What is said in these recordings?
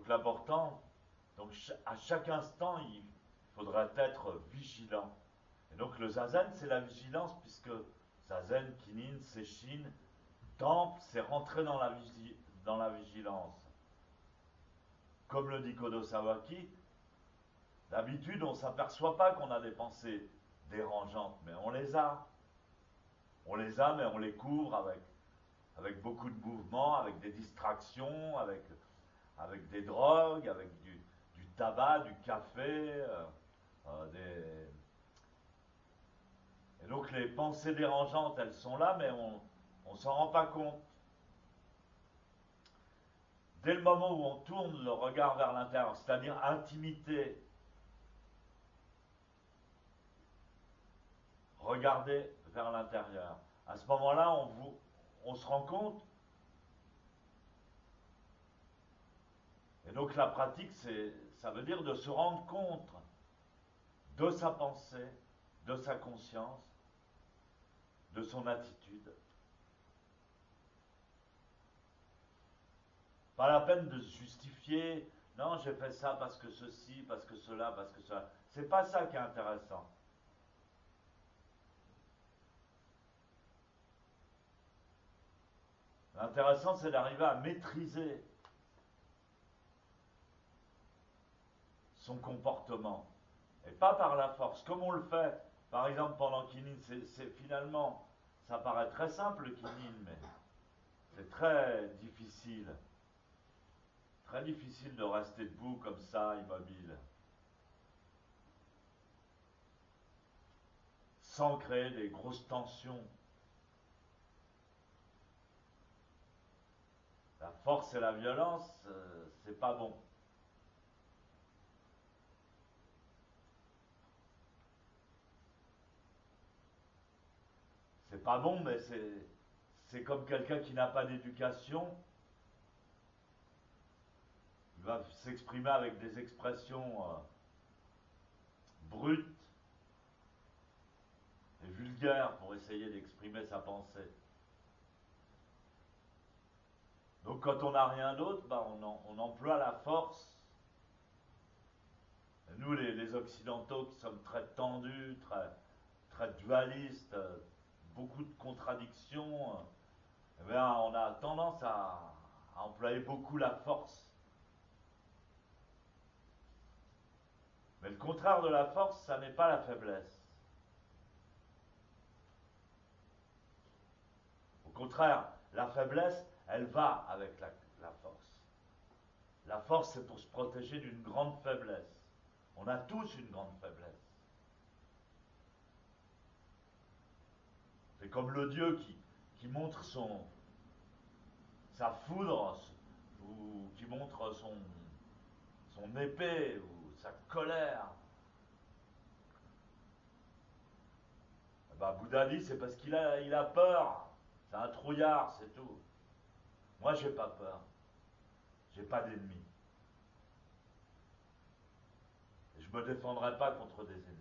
Donc l'important, à chaque instant, il faudrait être vigilant. Et donc le zazen, c'est la vigilance, puisque zazen, kinin, sesshin, temple, c'est rentrer dans la vigilance. Comme le dit Kodo Sawaki, d'habitude, on ne s'aperçoit pas qu'on a des pensées dérangeantes, mais on les a. On les a, mais on les couvre avec beaucoup de mouvements, avec des distractions, avec des drogues, avec du tabac, du café, Et donc les pensées dérangeantes, elles sont là, mais on ne s'en rend pas compte. Dès le moment où on tourne le regard vers l'intérieur, c'est-à-dire intimité, regarder vers l'intérieur, à ce moment-là, on se rend compte. Et donc la pratique, ça veut dire de se rendre compte de sa pensée, de sa conscience, de son attitude. Pas la peine de se justifier, non, j'ai fait ça parce que ceci, parce que cela, parce que cela. C'est pas ça qui est intéressant. L'intéressant, c'est d'arriver à maîtriser son comportement. Et pas par la force, comme on le fait, par exemple, pendant Kinin, finalement, ça paraît très simple le Kinin, mais c'est très difficile. Très difficile de rester debout comme ça, immobile. Sans créer des grosses tensions. La force et la violence, c'est pas bon. C'est pas bon, mais c'est comme quelqu'un qui n'a pas d'éducation. Il va s'exprimer avec des expressions brutes et vulgaires pour essayer d'exprimer sa pensée. Donc quand on n'a rien d'autre, bah, on emploie la force. Et nous, les Occidentaux, qui sommes très tendus, très dualistes, beaucoup de contradictions, eh bien, on a tendance à employer beaucoup la force. Mais le contraire de la force, ça n'est pas la faiblesse. Au contraire, la faiblesse, elle va avec la force. La force, c'est pour se protéger d'une grande faiblesse. On a tous une grande faiblesse. C'est comme le Dieu qui montre sa foudre, ou qui montre son épée, ou sa colère. Bah, Bouddha dit c'est parce qu'il a peur. C'est un trouillard, c'est tout. Moi, j'ai pas peur. J'ai pas d'ennemis. Et je me défendrai pas contre des ennemis.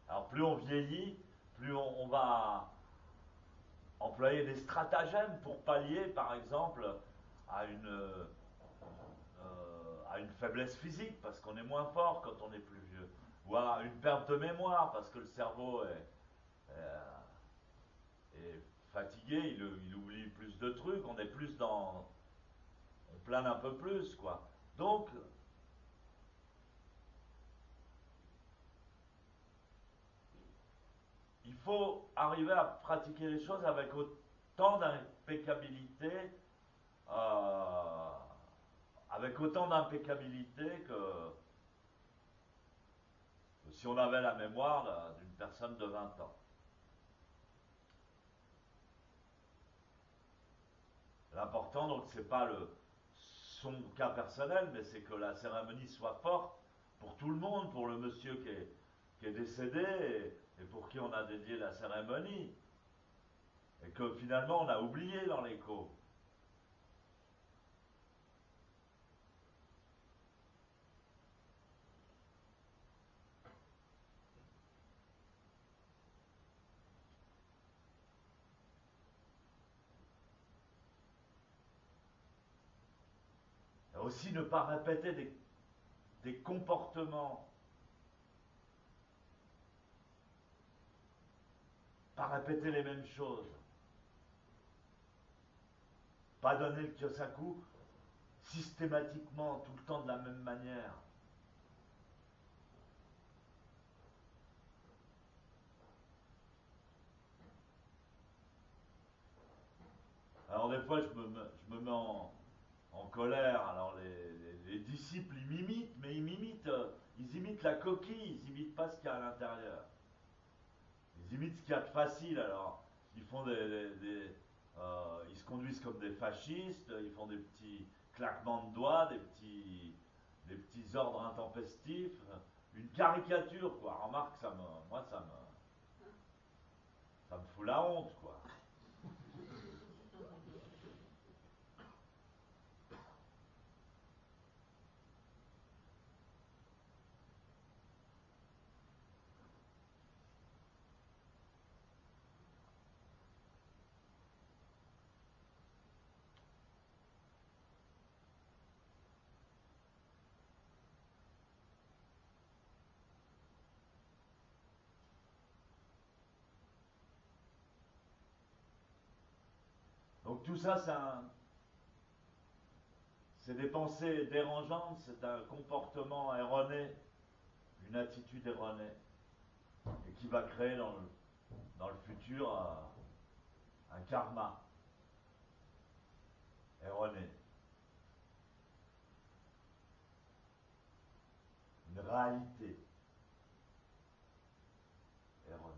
Alors plus on vieillit, plus on va employer des stratagèmes pour pallier, par exemple, à une faiblesse physique, parce qu'on est moins fort quand on est plus vieux, ou à une perte de mémoire, parce que le cerveau est fatigué, il oublie plus de trucs, on est plus dans... on plane un peu plus, quoi. Donc, il faut arriver à pratiquer les choses avec autant d'impeccabilité, euh, que si on avait la mémoire d'une personne de 20 ans. L'important, donc, c'est pas son cas personnel, mais c'est que la cérémonie soit forte pour tout le monde, pour le monsieur qui est décédé et pour qui on a dédié la cérémonie. Et et que finalement on a oublié dans l'écho. Et aussi ne pas répéter des comportements, pas répéter les mêmes choses, pas donner le kyosaku systématiquement, tout le temps de la même manière. Alors des fois, je me mets en colère. Alors les disciples, ils m'imitent, mais ils imitent la coquille, ils imitent pas ce qu'il y a à l'intérieur. Ils imitent ce qu'il y a de facile. Alors, ils font ils se conduisent comme des fascistes, ils font des petits claquements de doigts, des petits ordres intempestifs, une caricature, quoi. Remarque, moi, ça me fout la honte, quoi. Donc tout ça, c'est des pensées dérangeantes, c'est un comportement erroné, une attitude erronée, et qui va créer dans le futur un karma erroné, une réalité erronée.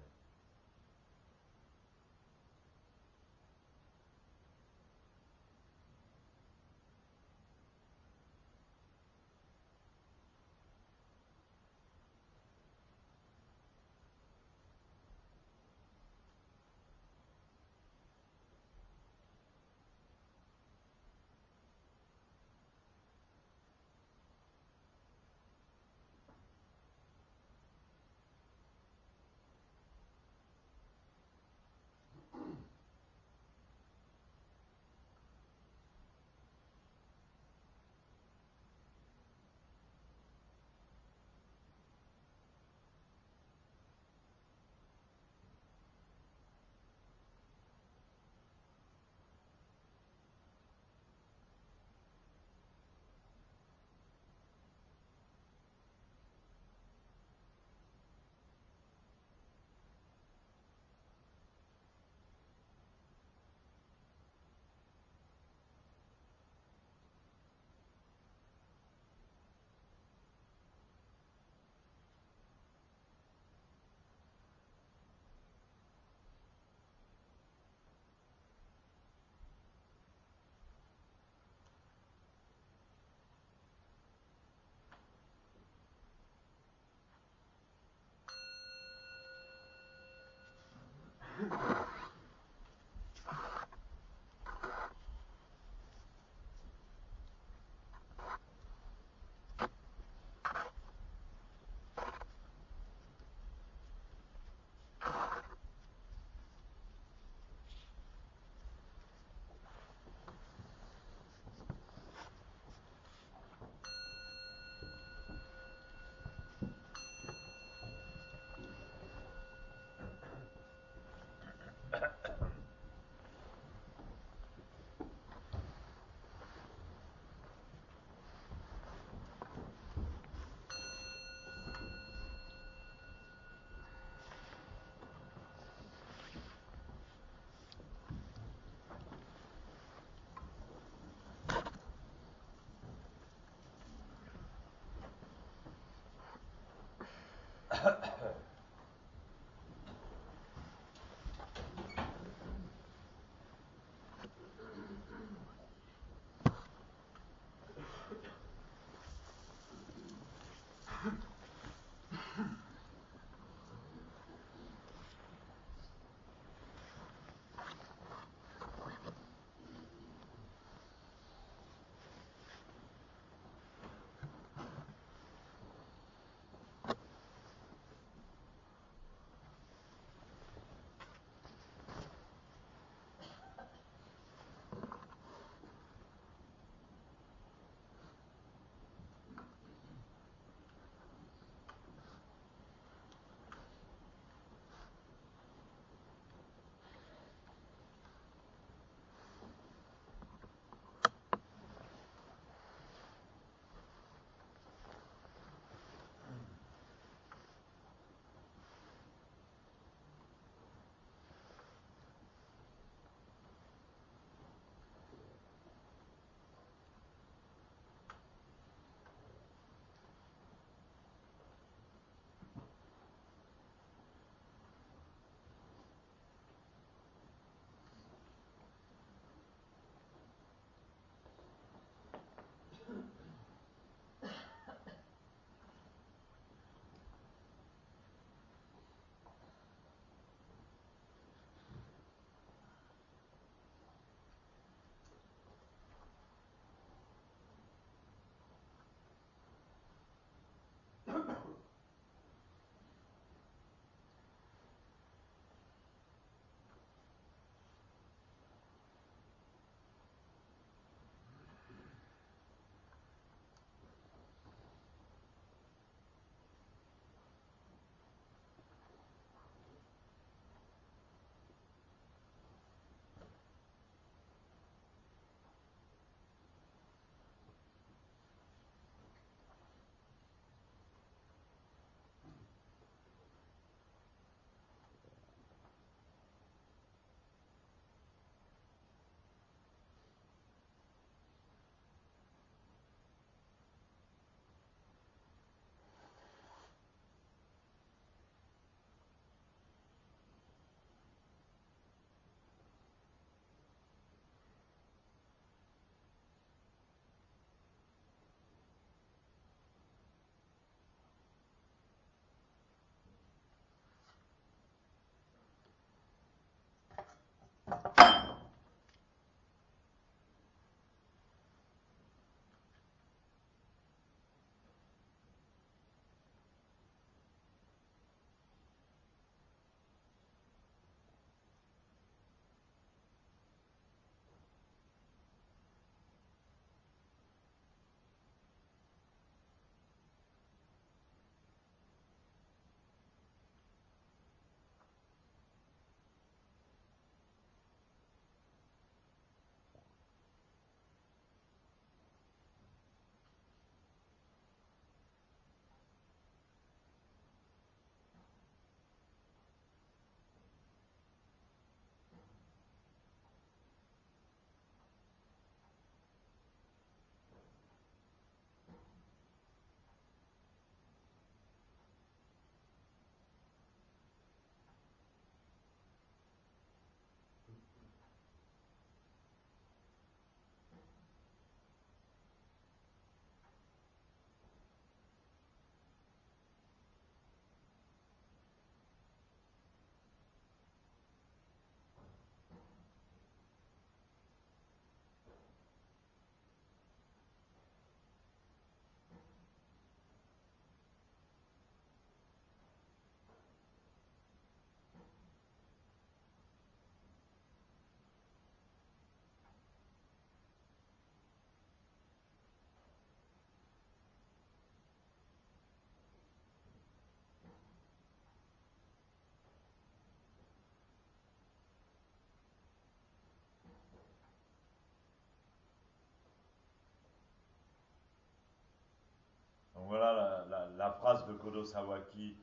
voilà la phrase de Kodo Sawaki.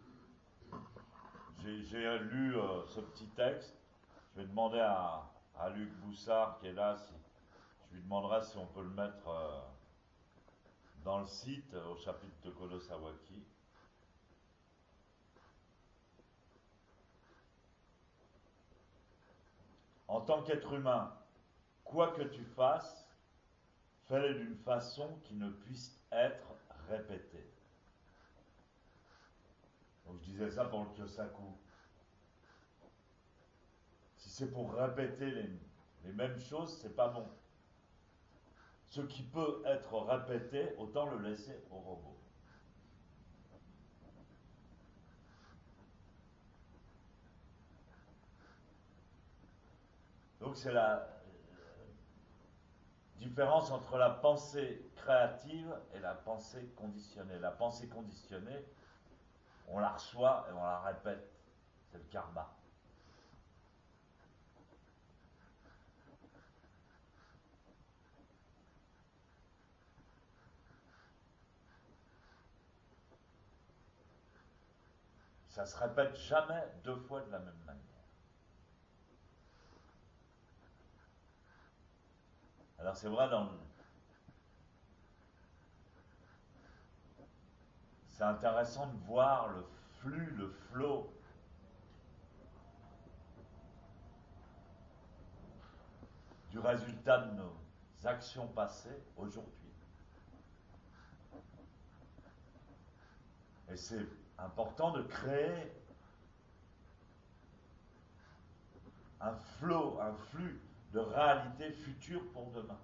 J'ai lu ce petit texte. Je vais demander à Luc Boussard qui est là, si, je lui demanderai si on peut le mettre dans le site au chapitre de Kodo Sawaki. En tant qu'être humain, quoi que tu fasses, fais-le d'une façon qui ne puisse être répétée. Donc je disais ça pour le Kyosaku. Si c'est pour répéter les mêmes choses, c'est pas bon. Ce qui peut être répété, autant le laisser au robot. Donc c'est la différence entre la pensée créative et la pensée conditionnée. La pensée conditionnée, on la reçoit et on la répète. C'est le karma. Ça se répète jamais deux fois de la même manière. Alors c'est vrai, c'est intéressant de voir le flux, le flow du résultat de nos actions passées aujourd'hui. Et c'est important de créer un flow, un flux de réalité future pour demain.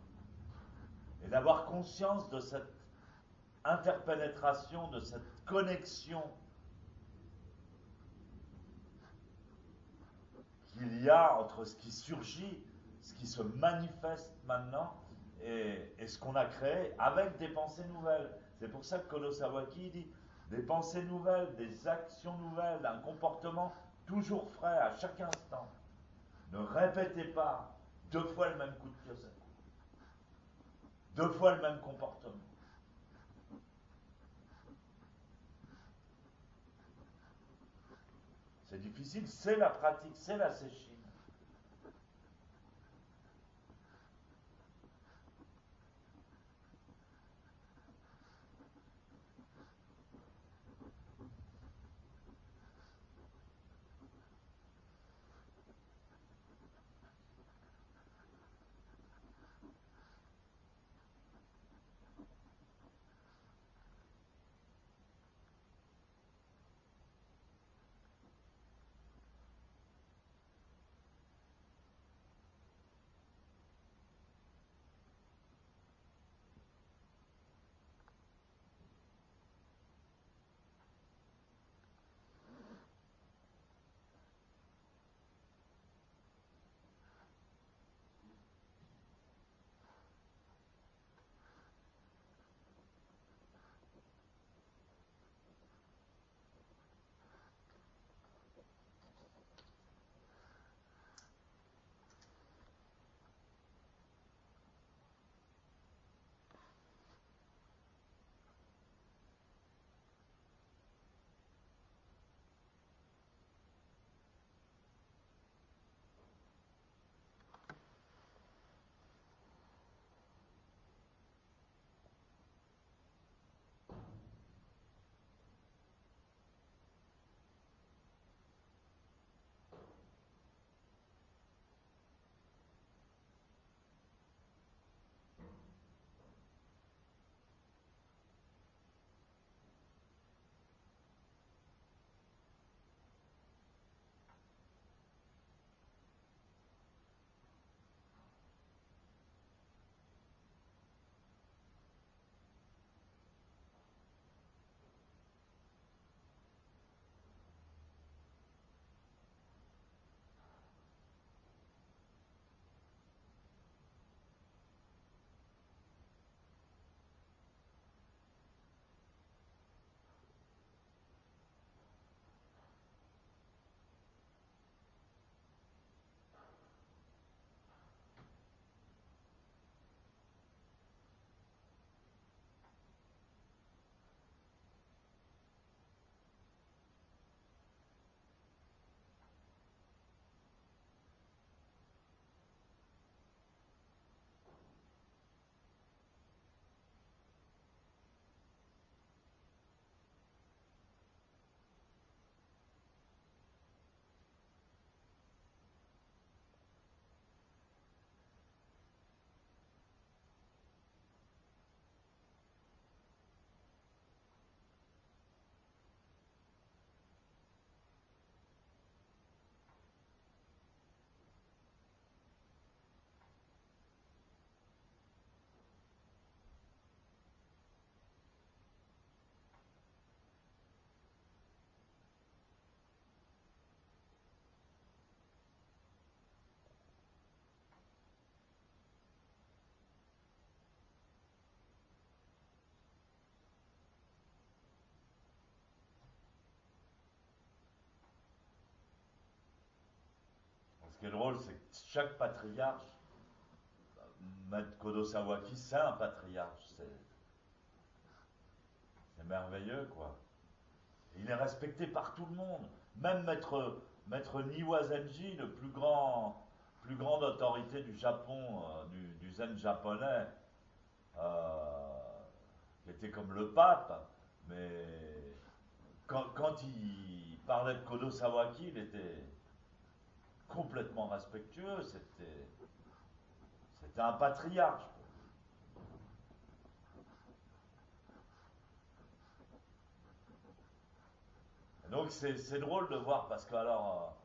Et d'avoir conscience de cette interpénétration, de cette connexion qu'il y a entre ce qui surgit, ce qui se manifeste maintenant et ce qu'on a créé avec des pensées nouvelles. C'est pour ça que Kodo Sawaki dit des pensées nouvelles, des actions nouvelles, un comportement toujours frais à chaque instant. Ne répétez pas deux fois le même coup de Kyosaku, deux fois le même comportement. C'est difficile, c'est la pratique, c'est la séchine. qui est drôle, c'est que chaque patriarche, Maître Kodo Sawaki, c'est un patriarche. C'est merveilleux, quoi. Et il est respecté par tout le monde. Même Maître Niwa Zenji, le plus grande autorité du Japon, du zen japonais, euh, qui était comme le pape, mais quand il parlait de Kodo Sawaki, il était complètement respectueux. C'était un patriarche. Et donc c'est drôle de voir parce que alors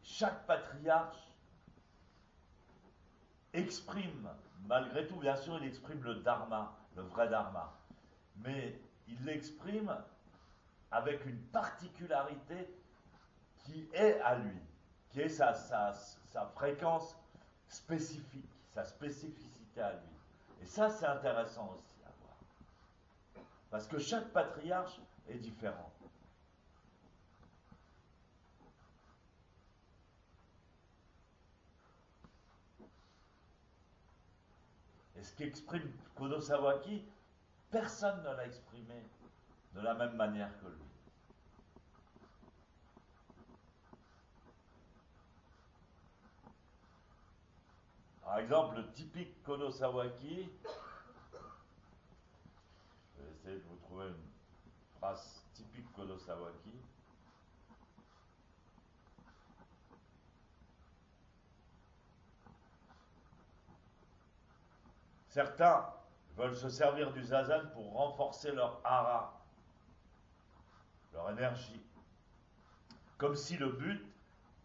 chaque patriarche exprime, malgré tout, bien sûr, il exprime le dharma, le vrai dharma, mais il l'exprime avec une particularité qui est à lui, qui est sa fréquence spécifique, sa spécificité à lui. Et ça, c'est intéressant aussi à voir. Parce que chaque patriarche est différent. Et ce qu'exprime Kodo Sawaki, personne ne l'a exprimé de la même manière que lui. Par exemple, le typique Kodo Sawaki, je vais essayer de vous trouver une phrase typique Kodo Sawaki. Certains veulent se servir du zazen pour renforcer leur hara, leur énergie, comme si le but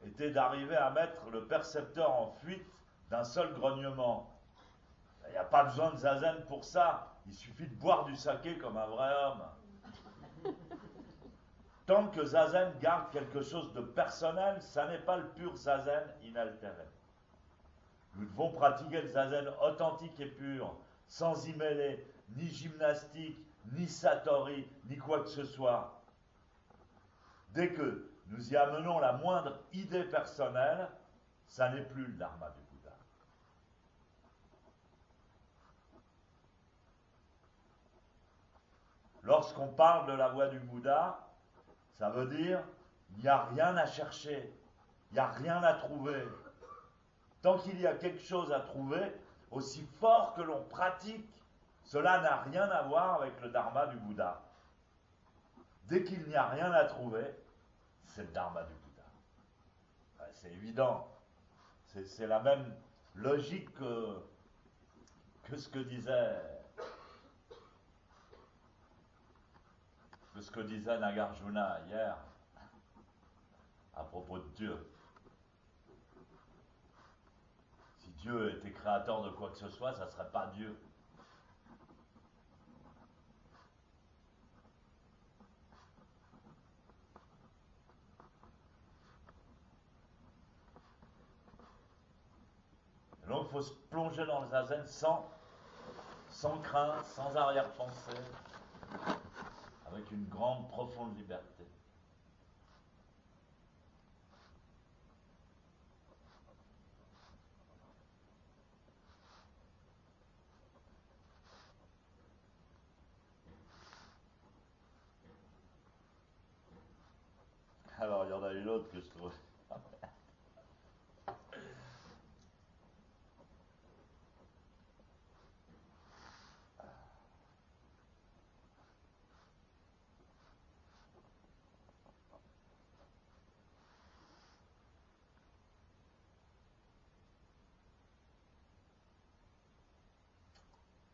était d'arriver à mettre le percepteur en fuite d'un seul grognement. Il n'y a pas besoin de zazen pour ça, il suffit de boire du saké comme un vrai homme. Tant que zazen garde quelque chose de personnel, ça n'est pas le pur zazen inaltéré. Nous devons pratiquer le zazen authentique et pur, sans y mêler ni gymnastique, ni satori, ni quoi que ce soit. Dès que nous y amenons la moindre idée personnelle, ça n'est plus le dharma du Bouddha. Lorsqu'on parle de la voie du Bouddha, ça veut dire il n'y a rien à chercher, il n'y a rien à trouver. Tant qu'il y a quelque chose à trouver, aussi fort que l'on pratique, cela n'a rien à voir avec le dharma du Bouddha. Dès qu'il n'y a rien à trouver, c'est le dharma du Bouddha. C'est évident. C'est la même logique que ce que disait Nagarjuna hier à propos de Dieu. Si Dieu était créateur de quoi que ce soit, ça ne serait pas Dieu. Et donc il faut se plonger dans le zazen sans crainte, sans arrière-pensée, avec une grande, profonde liberté. Alors, il y en a une autre que je trouve.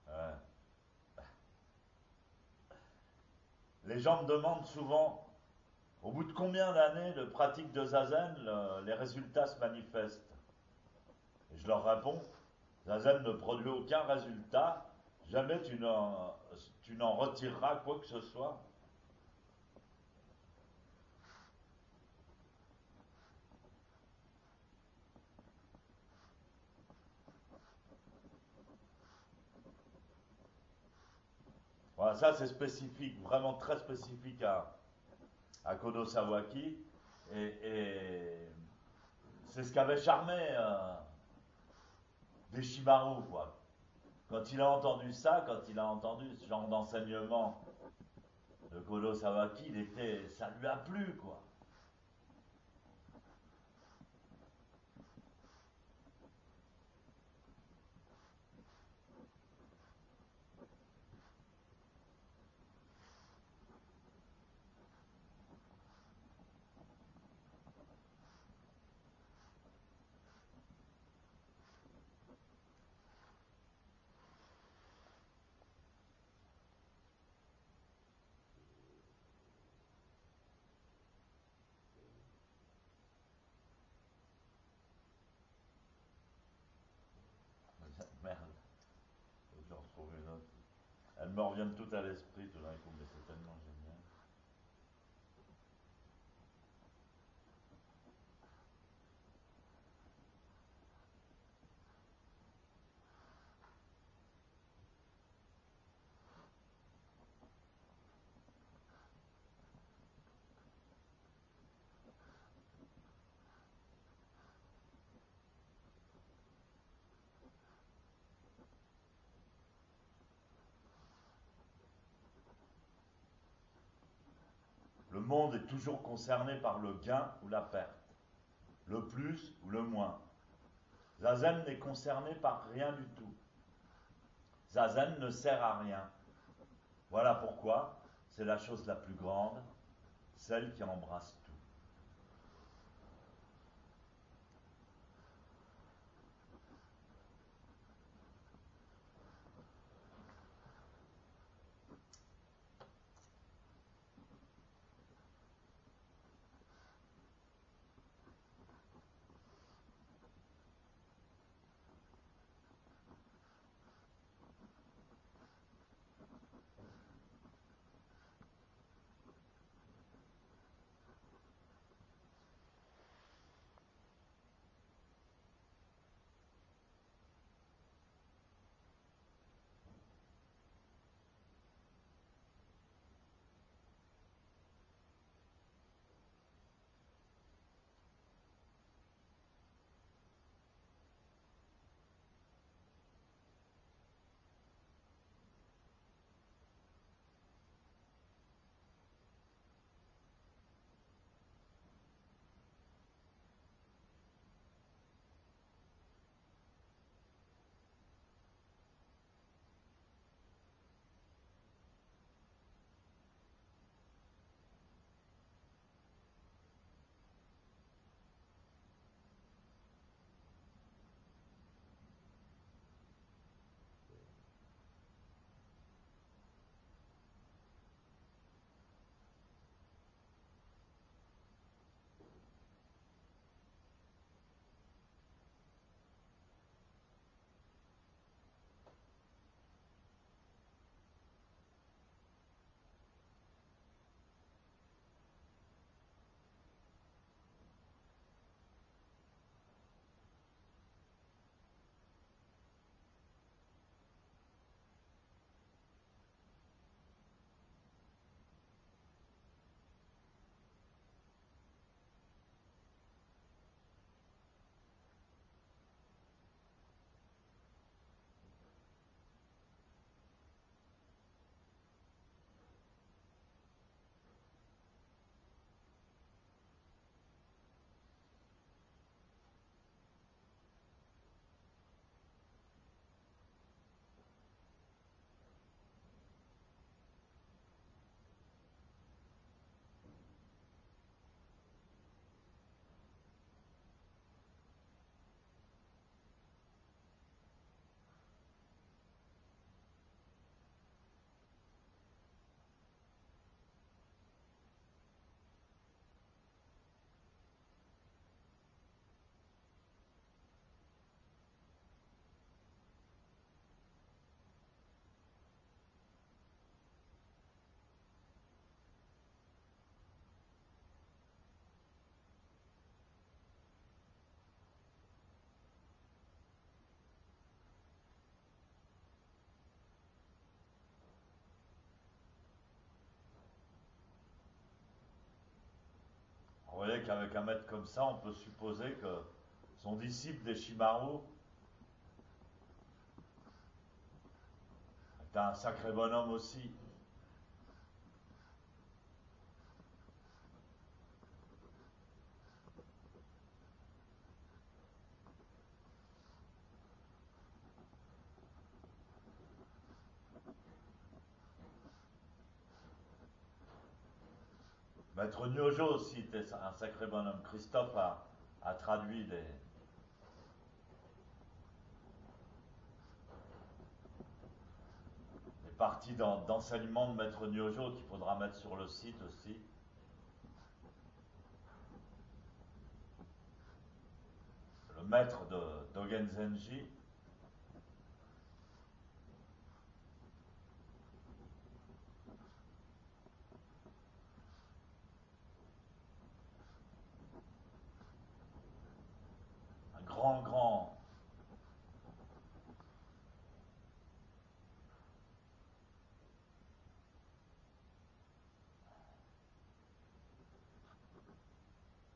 Ouais. Les gens me demandent souvent, au bout de combien d'années de pratique de zazen, les résultats se manifestent. Et je leur réponds, zazen ne produit aucun résultat, jamais tu n'en retireras quoi que ce soit. Voilà, ça c'est spécifique, vraiment très spécifique à Kodo Sawaki. Et C'est ce qu'avait charmé Deshimaru, quoi. Quand il a entendu ça, quand il a entendu ce genre d'enseignement de Kodo Sawaki, ça lui a plu, quoi. Merde, faut que j'en retrouve une autre. Elles me reviennent toutes à l'esprit tout d'un coup, mais c'est tellement génial. Le monde est toujours concerné par le gain ou la perte, le plus ou le moins. Zazen n'est concerné par rien du tout. Zazen ne sert à rien. Voilà pourquoi c'est la chose la plus grande, celle qui embrasse tout. Vous voyez qu'avec un maître comme ça, on peut supposer que son disciple Deshimaru est un sacré bonhomme aussi. Maître Nyojo aussi était un sacré bonhomme. Christophe a traduit les parties d'enseignement de Maître Nyojo qu'il faudra mettre sur le site aussi. Le maître de Dogen Zenji. Un grand,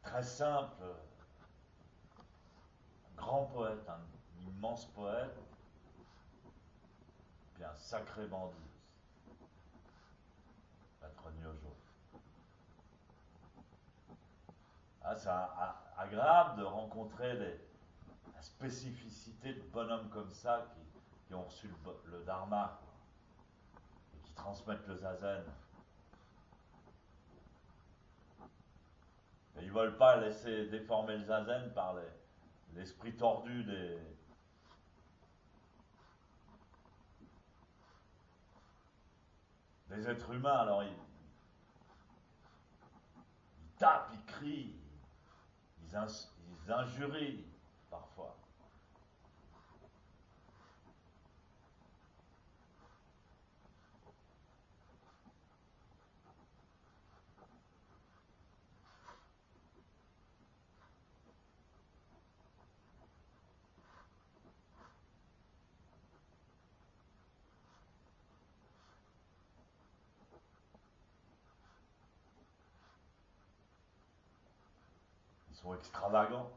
très simple, grand poète, un immense poète, puis un sacré bandit aussi, Maître Nyojo. Ah, c'est agréable de rencontrer la spécificité de bonhommes comme ça qui ont reçu le dharma et qui transmettent le zazen. Et ils ne veulent pas laisser déformer le zazen par l'esprit tordu des êtres humains. Alors ils tapent, ils crient, ils injurient parfois. Ils sont extravagants.